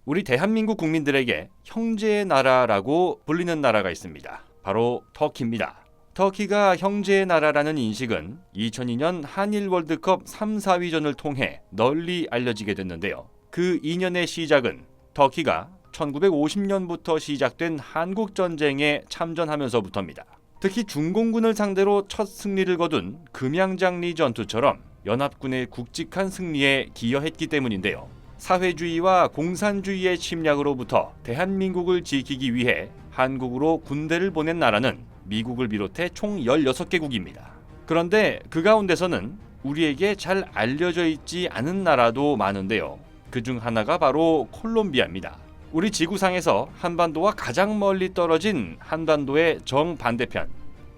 우리 대한민국 국민들에게 형제의 나라라고 불리는 나라가 있습니다. 바로 터키입니다. 터키가 형제의 나라라는 인식은 2002년 한일 월드컵 3, 4위전을 통해 널리 알려지게 됐는데요. 그 2년의 시작은 터키가 1950년부터 시작된 한국전쟁에 참전하면서부터입니다. 특히 중공군을 상대로 첫 승리를 거둔 금양장리 전투처럼 연합군의 굵직한 승리에 기여했기 때문인데요. 사회주의와 공산주의의 침략으로부터 대한민국을 지키기 위해 한국으로 군대를 보낸 나라는 미국을 비롯해 총 16개국입니다. 그런데 그 가운데서는 우리에게 잘 알려져 있지 않은 나라도 많은데요. 그중 하나가 바로 콜롬비아입니다. 우리 지구상에서 한반도와 가장 멀리 떨어진 한반도의 정반대편,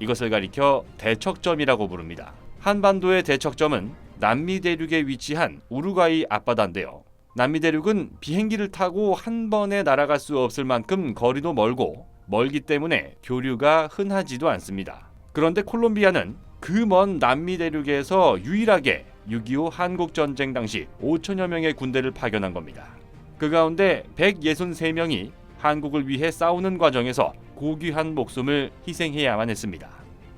이것을 가리켜 대척점이라고 부릅니다. 한반도의 대척점은 남미 대륙에 위치한 우루과이 앞바다인데요. 남미 대륙은 비행기를 타고 한 번에 날아갈 수 없을 만큼 거리도 멀기 때문에 교류가 흔하지도 않습니다. 그런데 콜롬비아는 그 먼 남미 대륙에서 유일하게 6.25 한국전쟁 당시 5천여 명의 군대를 파견한 겁니다. 그 가운데 163명이 한국을 위해 싸우는 과정에서 고귀한 목숨을 희생해야만 했습니다.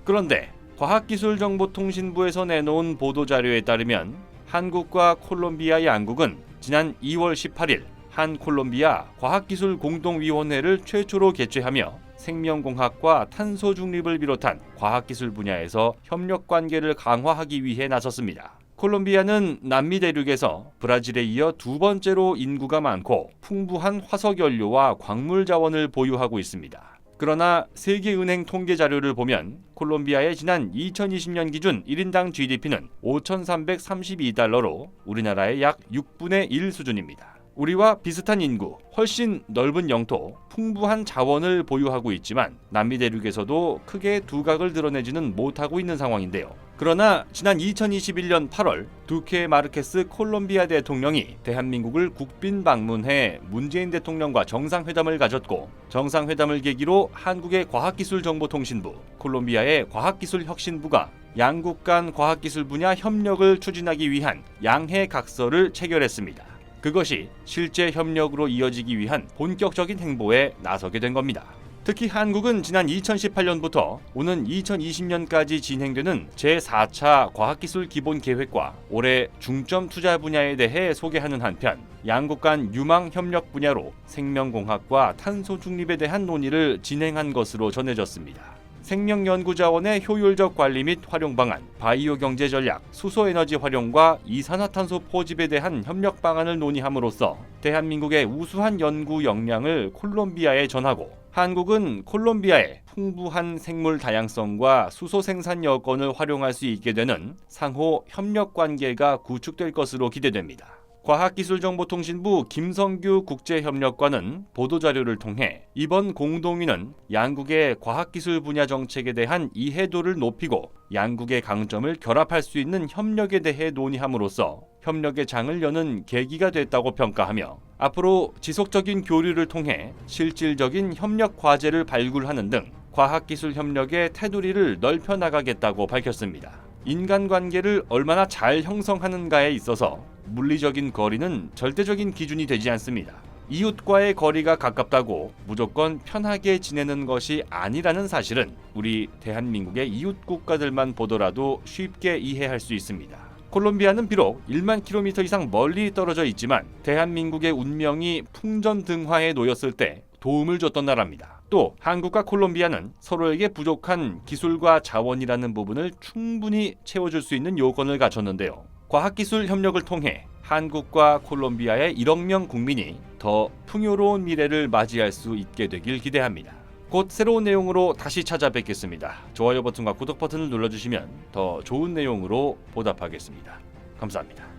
그런데 과학기술정보통신부에서 내놓은 보도자료에 따르면 한국과 콜롬비아 양국은 지난 2월 18일 한 콜롬비아 과학기술공동위원회를 최초로 개최하며 생명공학과 탄소 중립을 비롯한 과학기술 분야에서 협력 관계를 강화하기 위해 나섰습니다. 콜롬비아는 남미 대륙에서 브라질에 이어 두 번째로 인구가 많고 풍부한 화석연료와 광물 자원을 보유하고 있습니다. 그러나 세계은행 통계 자료를 보면 콜롬비아의 지난 2020년 기준 1인당 GDP는 5,332달러로 우리나라의 약 6분의 1 수준입니다. 우리와 비슷한 인구, 훨씬 넓은 영토, 풍부한 자원을 보유하고 있지만 남미 대륙에서도 크게 두각을 드러내지는 못하고 있는 상황인데요. 그러나 지난 2021년 8월 두케 마르케스 콜롬비아 대통령이 대한민국을 국빈 방문해 문재인 대통령과 정상회담을 가졌고, 정상회담을 계기로 한국의 과학기술정보통신부, 콜롬비아의 과학기술혁신부가 양국 간 과학기술 분야 협력을 추진하기 위한 양해 각서를 체결했습니다. 그것이 실제 협력으로 이어지기 위한 본격적인 행보에 나서게 된 겁니다. 특히 한국은 지난 2018년부터 오는 2020년까지 진행되는 제4차 과학기술 기본계획과 올해 중점 투자 분야에 대해 소개하는 한편, 양국 간 유망 협력 분야로 생명공학과 탄소 중립에 대한 논의를 진행한 것으로 전해졌습니다. 생명연구자원의 효율적 관리 및 활용 방안, 바이오 경제 전략, 수소에너지 활용과 이산화탄소 포집에 대한 협력 방안을 논의함으로써 대한민국의 우수한 연구 역량을 콜롬비아에 전하고, 한국은 콜롬비아의 풍부한 생물 다양성과 수소 생산 여건을 활용할 수 있게 되는 상호 협력 관계가 구축될 것으로 기대됩니다. 과학기술정보통신부 김성규 국제협력관은 보도자료를 통해 이번 공동위는 양국의 과학기술 분야 정책에 대한 이해도를 높이고 양국의 강점을 결합할 수 있는 협력에 대해 논의함으로써 협력의 장을 여는 계기가 됐다고 평가하며, 앞으로 지속적인 교류를 통해 실질적인 협력 과제를 발굴하는 등 과학기술 협력의 테두리를 넓혀 나가겠다고 밝혔습니다. 인간관계를 얼마나 잘 형성하는가에 있어서 물리적인 거리는 절대적인 기준이 되지 않습니다. 이웃과의 거리가 가깝다고 무조건 편하게 지내는 것이 아니라는 사실은 우리 대한민국의 이웃 국가들만 보더라도 쉽게 이해할 수 있습니다. 콜롬비아는 비록 1만 킬로미터 이상 멀리 떨어져 있지만 대한민국의 운명이 풍전등화에 놓였을 때 도움을 줬던 나라입니다. 또 한국과 콜롬비아는 서로에게 부족한 기술과 자원이라는 부분을 충분히 채워줄 수 있는 요건을 갖췄는데요. 과학기술 협력을 통해 한국과 콜롬비아의 1억 명 국민이 더 풍요로운 미래를 맞이할 수 있게 되길 기대합니다. 곧 새로운 내용으로 다시 찾아뵙겠습니다. 좋아요 버튼과 구독 버튼을 눌러주시면 더 좋은 내용으로 보답하겠습니다. 감사합니다.